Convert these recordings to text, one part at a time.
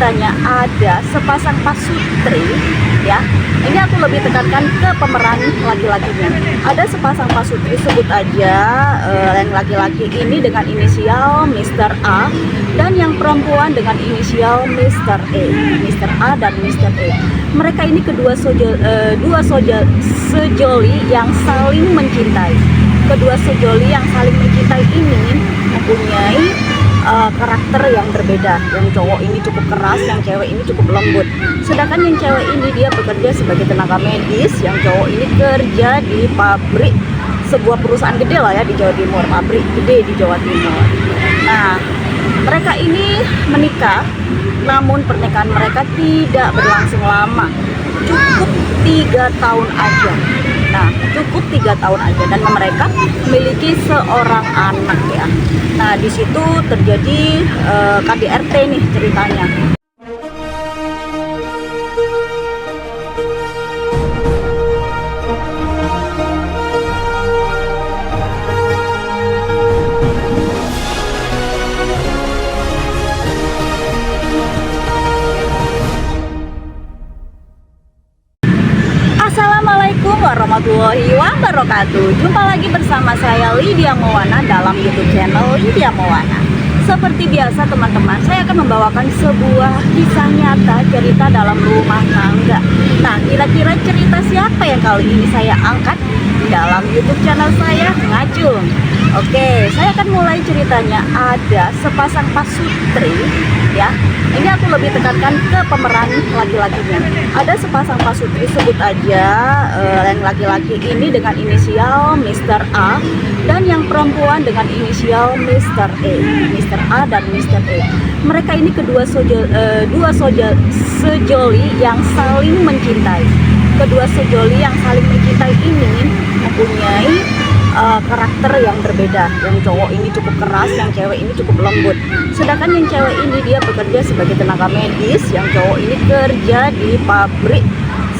ceritanya ada sepasang pasutri ya. Ini aku lebih tekankan ke pemeran laki-lakinya. Ada sepasang pasutri, sebut aja yang laki-laki ini dengan inisial Mr. A dan yang perempuan dengan inisial Mr. E. Mr. A dan Mr. E. Mereka ini kedua sejoli yang saling mencintai. Kedua sejoli yang saling mencintai ini mempunyai karakter yang berbeda. Yang cowok ini cukup keras, yang cewek ini cukup lembut. Sedangkan yang cewek ini dia bekerja sebagai tenaga medis, yang cowok ini kerja di pabrik sebuah perusahaan gede lah ya di Jawa Timur, pabrik gede di Jawa Timur. Nah, mereka ini menikah, namun pernikahan mereka tidak berlangsung lama, cukup 3 tahun aja. Nah, cukup 3 tahun aja dan mereka memiliki seorang anak ya. Nah, di situ terjadi KDRT nih ceritanya. Assalamualaikum warahmatullahi wabarakatuh. Jumpa lagi bersama saya Lydia Maulana dalam YouTube channel Lydia Maulana. Seperti biasa teman-teman, saya akan membawakan sebuah kisah nyata, cerita dalam rumah tangga. Nah, kira-kira cerita siapa yang kali ini saya angkat dalam YouTube channel saya, Ngacung? Oke, saya akan mulai ceritanya. Ada sepasang pasutri ya. Ini aku lebih tekankan ke pemeran laki-lakinya. Ada sepasang pasutri, sebut aja yang laki-laki ini dengan inisial Mr. A dan yang perempuan dengan inisial Mr. E. Mr. A dan Mr. E. Mereka ini kedua sejoli yang saling mencintai. Kedua sejoli yang saling mencintai ini mempunyai karakter yang berbeda. Yang cowok ini cukup keras, yang cewek ini cukup lembut. Sedangkan yang cewek ini dia bekerja sebagai tenaga medis, yang cowok ini kerja di pabrik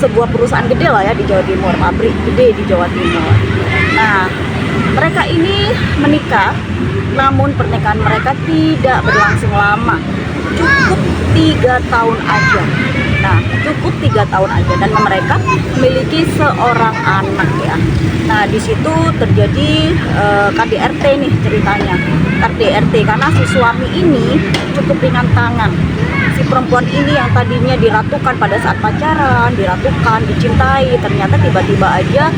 sebuah perusahaan gede lah ya di Jawa Timur, pabrik gede di Jawa Timur. Nah, mereka ini menikah, namun pernikahan mereka tidak berlangsung lama, cukup 3 tahun aja. Nah, cukup 3 tahun aja dan mereka memiliki seorang anak ya. Nah, di situ terjadi KDRT nih ceritanya. KDRT karena si suami ini cukup ringan tangan. Si perempuan ini yang tadinya diratukan pada saat pacaran, diratukan, dicintai, ternyata tiba-tiba aja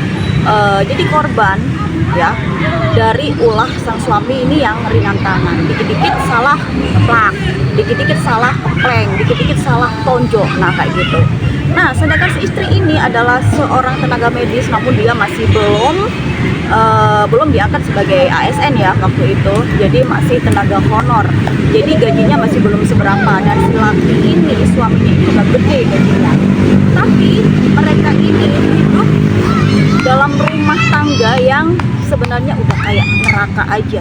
jadi korban ya dari ulah sang suami ini yang ringan tangan. Dikit-dikit salah plak, dikit-dikit salah kepleng, dikit-dikit salah tonjok. Nah, kayak gitu. Nah, sedangkan si istri ini adalah seorang tenaga medis, namun dia masih belum diangkat sebagai ASN ya waktu itu. Jadi masih tenaga honor. Jadi gajinya masih belum seberapa dan si laki ini suaminya juga gede gajinya. Tapi mereka ini hidup dalam rumah tangga yang sebenarnya udah kayak neraka aja.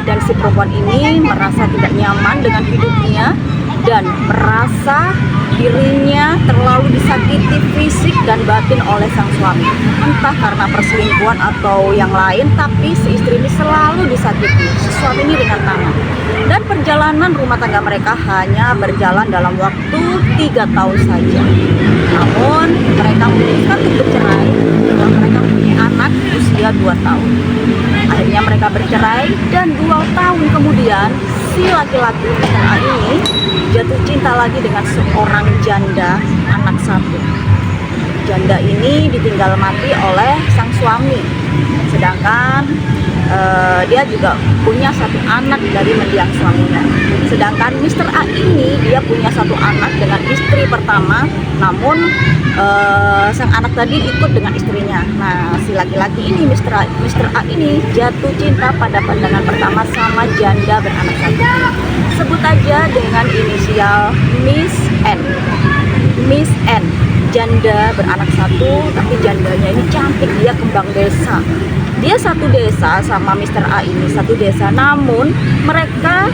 Dan si perempuan ini merasa tidak nyaman dengan hidupnya dan merasa dirinya terlalu disakiti fisik dan batin oleh sang suami. Entah karena perselingkuhan atau yang lain, tapi si istri ini selalu disakiti. Si suami ini ringan tangan. Dan perjalanan rumah tangga mereka hanya berjalan dalam waktu 3 tahun saja. Namun mereka memutuskan untuk bercerai setelah mereka mempunyai anak usia 2 tahun. Akhirnya mereka bercerai dan 2 tahun kemudian si laki-laki A ini jatuh cinta lagi dengan seorang janda anak satu. Janda ini ditinggal mati oleh sang suami. Sedangkan dia juga punya 1 anak dari mendiang suaminya. Sedangkan Mr. A ini dia punya 1 anak dengan istri pertama, namun sang anak tadi ikut dengan istrinya. Nah, si laki-laki ini Mr. A ini jatuh cinta pada pandangan pertama sama janda beranak 1. Sebut aja dengan inisial Miss N. Miss N, janda beranak 1, tapi jandanya ini cantik, dia kembang desa. Dia satu desa sama Mr. A ini, satu desa, namun mereka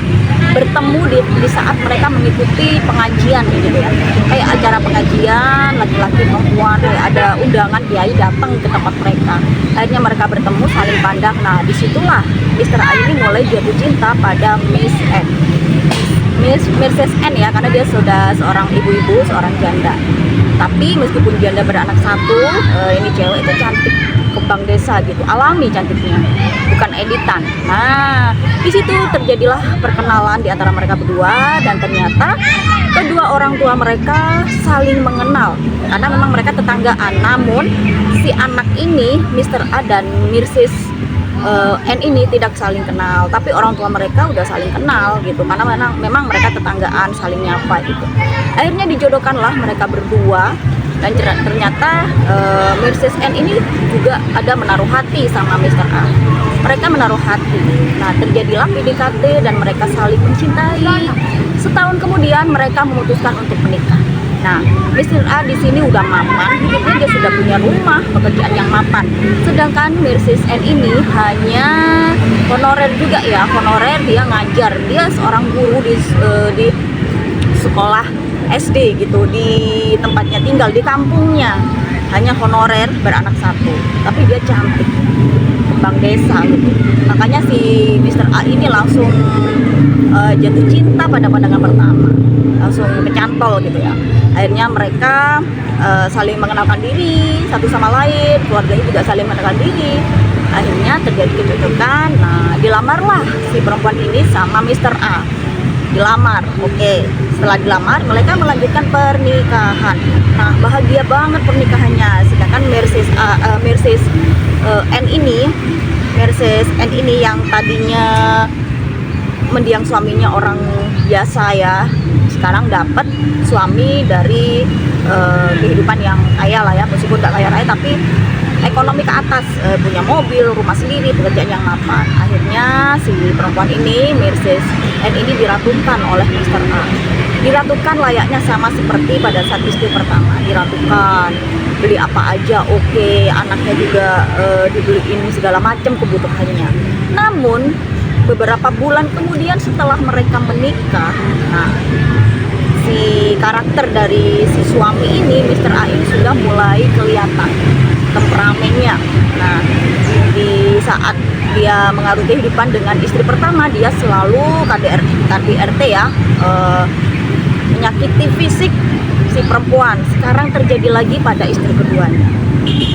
bertemu di saat mereka mengikuti pengajian gitu ya. Kayak acara pengajian, laki-laki perempuan, ada undangan kiai datang ke tempat mereka. Akhirnya mereka bertemu, saling pandang. Nah, disitulah Mr. A ini mulai jatuh cinta pada Miss N. Mrs. N ya, karena dia sudah seorang ibu-ibu, seorang janda. Tapi meskipun janda beranak satu, ini cewek itu cantik, kembang desa gitu, alami cantiknya, bukan editan. Nah, di situ terjadilah perkenalan di antara mereka berdua, dan ternyata kedua orang tua mereka saling mengenal karena memang mereka tetanggaan. Namun si anak ini, Mr. A dan Mrs. N ini tidak saling kenal, tapi orang tua mereka udah saling kenal gitu, karena memang mereka tetanggaan, saling nyapa gitu. Akhirnya dijodohkanlah mereka berdua, dan ternyata Mrs. N ini juga ada menaruh hati sama Mr. A. Mereka menaruh hati. Nah, terjadilah PDKT dan mereka saling mencintai. Setahun kemudian mereka memutuskan untuk menikah. Nah, Mr. A di sini udah mapan, hidupnya dia sudah punya rumah, pekerjaan yang mapan. Sedangkan Mrs. N ini hanya honorer juga ya, honorer, dia ngajar, dia seorang guru di sekolah SD gitu, di tempatnya tinggal di kampungnya, hanya honorer beranak satu, tapi dia cantik, kembang desa gitu. Makanya si Mr. A ini langsung jatuh cinta pada pandangan pertama, langsung kecantol gitu ya. Akhirnya mereka saling mengenalkan diri satu sama lain, keluarganya juga saling mengenalkan diri. Akhirnya terjadi kecocokan. Nah, dilamarlah si perempuan ini sama Mr. A. Dilamar, oke. Setelah dilamar, mereka melanjutkan pernikahan. Nah, bahagia banget pernikahannya. Sedangkan Mrs. N ini yang tadinya mendiang suaminya orang biasa ya, sekarang dapat suami dari kehidupan yang kaya lah ya, meskipun gak kaya raya tapi ekonomi ke atas, punya mobil, rumah sendiri, pekerjaan yang mapan. Akhirnya si perempuan ini, Mrs. N ini diratukan oleh Mr. A. Diratukan layaknya sama seperti pada saat istri pertama, diratukan, beli apa aja oke, anaknya juga dibeliin segala macam kebutuhannya. Namun beberapa bulan kemudian setelah mereka menikah, nah si karakter dari si suami ini, Mr. A ini sudah mulai kelihatan temperamennya. Nah, di saat dia mengarungi kehidupan dengan istri pertama, dia selalu KDRT ya, menyakiti fisik si perempuan. Sekarang terjadi lagi pada istri keduanya.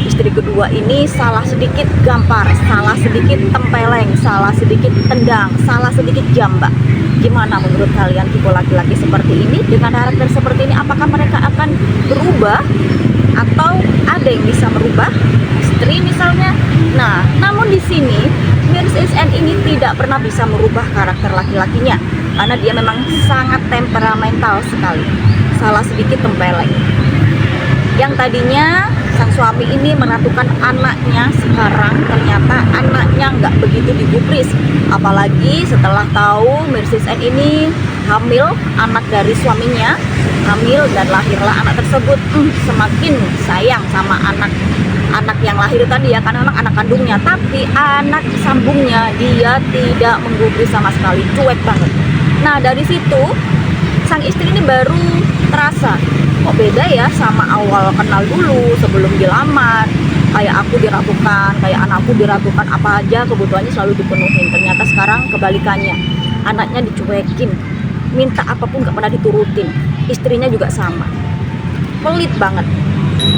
Istri kedua ini salah sedikit gampar, salah sedikit tempeleng, salah sedikit tendang, salah sedikit jambak. Gimana menurut kalian tipe laki-laki seperti ini dengan karakter seperti ini? Apakah mereka akan berubah atau ada yang bisa merubah istri misalnya? Nah, namun di sini Mrs. N ini tidak pernah bisa merubah karakter laki-lakinya karena dia memang sangat temperamental sekali. Salah sedikit tempeleng. Yang tadinya sang suami ini menatukan anaknya, sekarang ternyata anaknya nggak begitu digubris. Apalagi setelah tahu Mrs. N ini hamil, anak dari suaminya hamil, dan lahirlah anak tersebut. Semakin sayang sama anak yang lahir tadi ya, karena memang anak kandungnya. Tapi anak sambungnya dia tidak menggubris sama sekali, cuek banget. Nah, dari situ sang istri ini baru terasa, kok beda ya sama awal kenal dulu sebelum dilamar. Kayak aku diratukan, kayak anakku diratukan, apa aja kebutuhannya selalu dipenuhin. Ternyata sekarang kebalikannya, anaknya dicuekin, minta apapun gak pernah diturutin. Istrinya juga sama, pelit banget.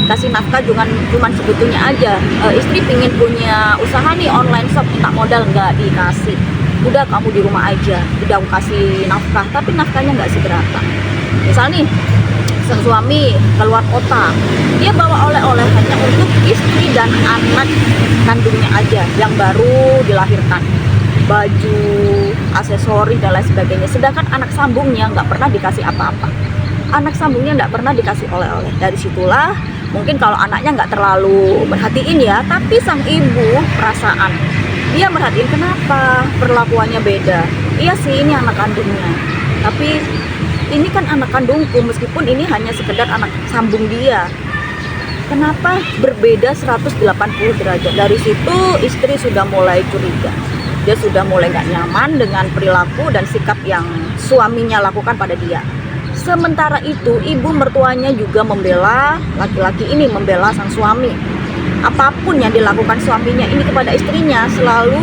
Kasih nafkah cuman sebetulnya aja. Istri pingin punya usaha nih, online shop, minta modal nggak dikasih. Udah kamu di rumah aja, udah aku kasih nafkah, tapi nafkahnya nggak seberapa. Misal nih, sang suami keluar kota, dia bawa oleh-oleh hanya untuk istri dan anak kandungnya aja yang baru dilahirkan, baju, aksesoris dan lain sebagainya. Sedangkan anak sambungnya nggak pernah dikasih apa-apa. Anak sambungnya nggak pernah dikasih oleh-oleh. Dari situlah mungkin kalau anaknya nggak terlalu merhatiin ya, tapi sang ibu perasaan, dia merhatiin kenapa perlakuannya beda. Iya sih, ini anak kandungnya, tapi ini kan anak kandungku, meskipun ini hanya sekedar anak sambung dia. Kenapa berbeda 180 derajat? Dari situ istri sudah mulai curiga. Dia sudah mulai nggak nyaman dengan perilaku dan sikap yang suaminya lakukan pada dia. Sementara itu ibu mertuanya juga membela laki-laki ini, membela sang suami. Apapun yang dilakukan suaminya ini kepada istrinya selalu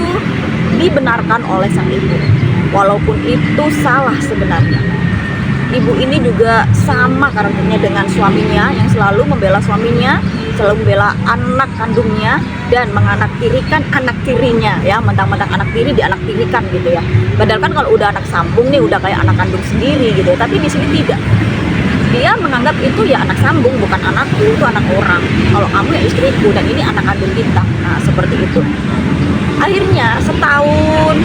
dibenarkan oleh sang ibu. walaupun itu salah sebenarnya. Ibu ini juga sama karakternya dengan suaminya, yang selalu membela suaminya, selalu membela anak kandungnya, dan menganaktirikan anak tirinya, ya, mentang-mentang anak tiri dianaktirikan gitu ya. Padahal kan kalau udah anak sambung nih udah kayak anak kandung sendiri gitu, tapi di sini tidak. Dia menganggap itu ya anak sambung, bukan anakku, itu anak orang. Kalau kamu ya istriku, dan ini anak kandung kita. Nah, seperti itu. Akhirnya setahun,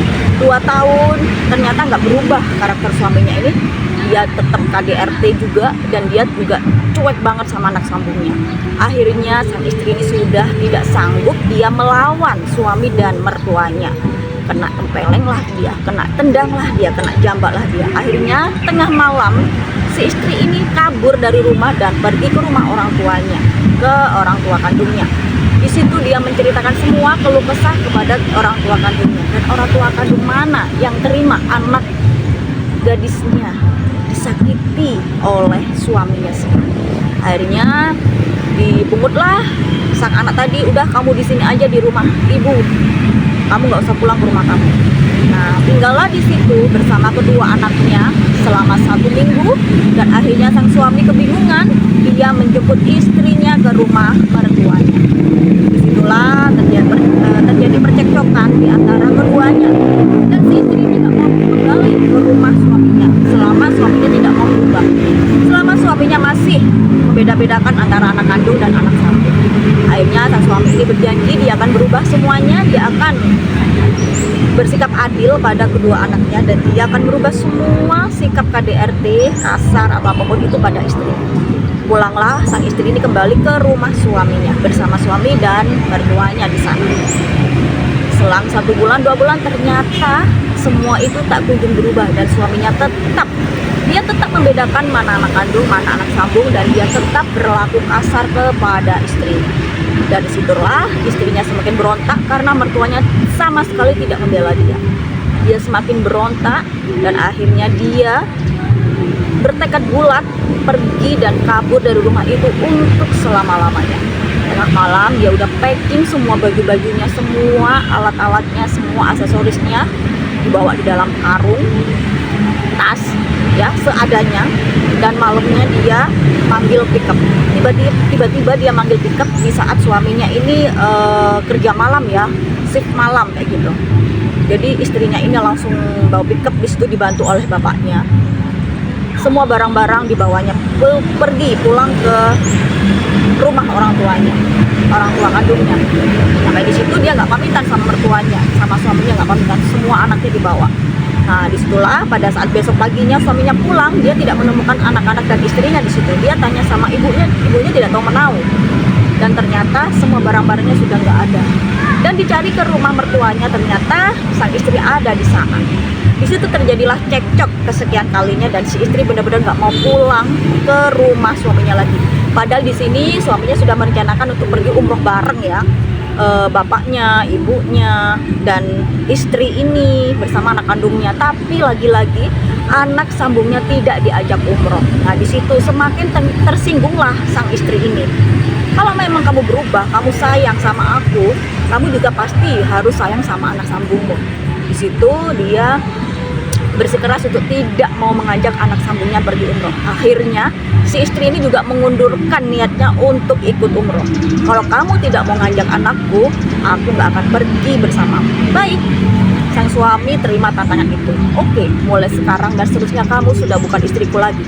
2 tahun, ternyata nggak berubah karakter suaminya ini. Dia tetap KDRT juga, dan dia juga cuek banget sama anak sambungnya. Akhirnya sang istri ini sudah tidak sanggup, dia melawan suami dan mertuanya. Kena tempeleng lah dia, kena tendang lah dia, kena jambak lah dia. Akhirnya tengah malam si istri ini kabur dari rumah dan pergi ke rumah orang tuanya, ke orang tua kandungnya. Di situ dia menceritakan semua keluh kesah kepada orang tua kandungnya, dan orang tua kandung mana yang terima anak gadisnya disakiti oleh suaminya sendiri. Akhirnya dipungutlah sang anak tadi, udah kamu di sini aja di rumah ibu, kamu nggak usah pulang ke rumah kamu. Nah, tinggallah di situ bersama kedua anaknya selama 1 minggu, dan akhirnya sang suami kebingungan, dia menjemput istrinya ke rumah mertuanya. Disitulah terjadi percekcokan di antara keduanya, dan si istri tidak mau kembali ke rumah suaminya selama suaminya tidak mau berubah, selama suaminya masih membeda-bedakan antara anak kandung dan anak sambung. Akhirnya sang suami ini berjanji dia akan berubah semuanya, dia akan bersikap adil pada kedua anaknya, dan dia akan merubah semua sikap KDRT, kasar atau apapun itu pada istri. Pulanglah sang istri ini kembali ke rumah suaminya bersama suami dan mertuanya di sana. Selang 1 bulan, 2 bulan, ternyata semua itu tak kunjung berubah, dan suaminya tetap membedakan mana anak kandung, mana anak sambung, dan dia tetap berlaku kasar kepada istrinya. Dari situlah istrinya semakin berontak karena mertuanya sama sekali tidak membela dia. Dia semakin berontak, dan akhirnya dia bertekad bulat pergi dan kabur dari rumah itu untuk selama-lamanya. Tengah malam dia udah packing semua baju-bajunya, semua alat-alatnya, semua aksesorisnya dibawa di dalam karung, tas, ya, seadanya. Dan malamnya dia manggil pickup. Tiba-tiba dia manggil pickup di saat suaminya ini kerja malam, ya, shift malam kayak gitu. Jadi istrinya ini langsung bawa pickup, di situ dibantu oleh bapaknya. Semua barang-barang dibawanya, pergi pulang ke rumah orang tuanya, orang tua kandungnya. Sampai di situ dia nggak pamitan sama mertuanya, sama suaminya nggak pamitan, semua anaknya dibawa. Nah, disitulah pada saat besok paginya suaminya pulang, dia tidak menemukan anak-anak dan istrinya di situ. Dia tanya sama ibunya tidak tahu menahu. Dan ternyata semua barang-barangnya sudah nggak ada. Dan dicari ke rumah mertuanya, ternyata sang istri ada di sana. Di situ terjadilah cekcok kesekian kalinya, dan si istri benar-benar nggak mau pulang ke rumah suaminya lagi. Padahal di sini suaminya sudah merencanakan untuk pergi umroh bareng, ya. Bapaknya, ibunya, dan istri ini bersama anak kandungnya, tapi lagi-lagi anak sambungnya tidak diajak umroh. Nah, di situ semakin tersinggunglah sang istri ini. Kalau memang kamu berubah, kamu sayang sama aku, kamu juga pasti harus sayang sama anak sambungmu. Di situ dia bersikeras untuk tidak mau mengajak anak sambungnya pergi umroh. Akhirnya si istri ini juga mengundurkan niatnya untuk ikut umroh. Kalau kamu tidak mau ngajak anakku, aku nggak akan pergi bersamamu. Baik, sang suami terima tantangan itu. Oke, mulai sekarang dan seterusnya kamu sudah bukan istriku lagi.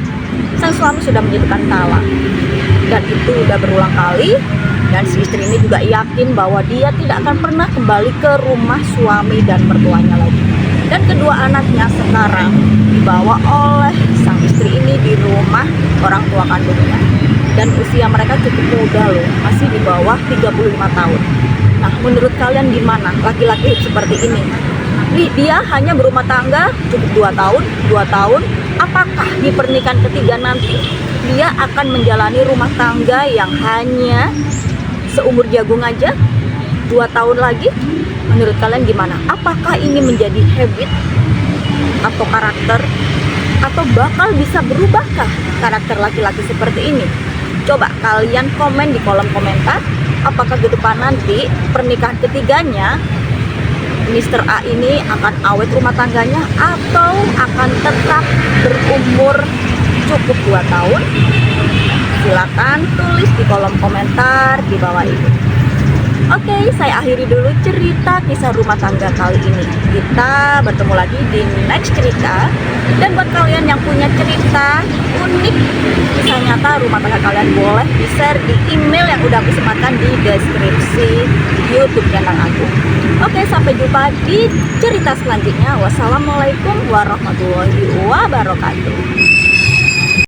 Sang suami sudah menjatuhkan talak, dan itu udah berulang kali. Dan si istri ini juga yakin bahwa dia tidak akan pernah kembali ke rumah suami dan mertuanya lagi. Dan kedua anaknya sekarang dibawa oleh sang istri ini di rumah orang tua kandungnya. Dan usia mereka cukup muda loh, masih di bawah 35 tahun. Nah, menurut kalian gimana laki-laki seperti ini? Dia hanya berumah tangga cukup 2 tahun. Apakah di pernikahan ketiga nanti dia akan menjalani rumah tangga yang hanya seumur jagung aja 2 tahun lagi? Menurut kalian gimana? Apakah ini menjadi habit atau karakter, atau bakal bisa berubahkah karakter laki-laki seperti ini? Coba kalian komen di kolom komentar. Apakah ke depan nanti pernikahan ketiganya Mister A ini akan awet rumah tangganya atau akan tetap berumur cukup 2 tahun? Silakan tulis di kolom komentar di bawah ini. Oke, saya akhiri dulu cerita kisah rumah tangga kali ini. Kita bertemu lagi di next cerita. Dan buat kalian yang punya cerita unik, kisah nyata rumah tangga kalian, boleh di-share di email yang udah aku sematkan di deskripsi YouTube channel aku. Oke, sampai jumpa di cerita selanjutnya. Wassalamualaikum warahmatullahi wabarakatuh.